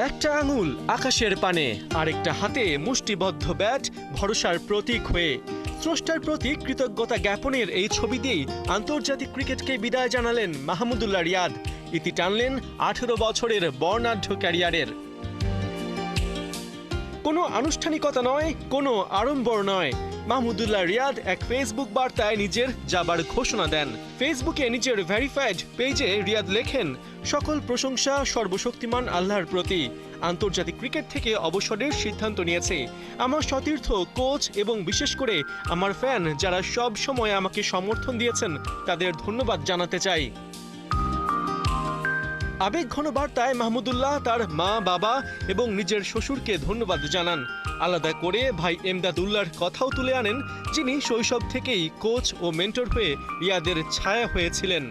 একটা আঙুল আকাশের পানে, আরেকটা হাতে মুষ্টিবদ্ধ ব্যাট ভরসার প্রতীক হয়ে স্রষ্টার প্রতি কৃতজ্ঞতা জ্ঞাপনের এই ছবি দিয়েই আন্তর্জাতিক ক্রিকেটকে বিদায় জানালেন মাহমুদুল্লাহ রিয়াদ। ইতি টানলেন 18 বছরের বর্ণাঢ্য ক্যারিয়ারের। কোনো আনুষ্ঠানিকতা নয়, কোনো আড়ম্বর নয়, মাহমুদুল্লাহ রিয়াদ এক ফেসবুক বার্তায় নিজের যাবার ঘোষণা দেন। ফেসবুকে নিজের ভেরিফাইড পেজে রিয়াদ লেখেন, সকল প্রশংসা সর্বশক্তিমান আল্লাহর প্রতি। আন্তর্জাতিক ক্রিকেট থেকে অবসরের সিদ্ধান্ত নিয়েছে আমার সতীর্থ, কোচ এবং বিশেষ করে আমার ফ্যান যারা সব সময় আমাকে সমর্থন দিয়েছেন, তাদের ধন্যবাদ জানাতে চাই। আবেগঘন বার্তায় মাহমুদুল্লাহ তার মা, বাবা এবং নিজের শ্বশুরকে ধন্যবাদ জানান। আলাদা করে ভাই এমদাদুল্লাহর কথাও তুলে আনেন, যিনি শৈশব থেকেই কোচ ও মেন্টর হয়ে রিয়াদের ছায়া হয়েছিলেন।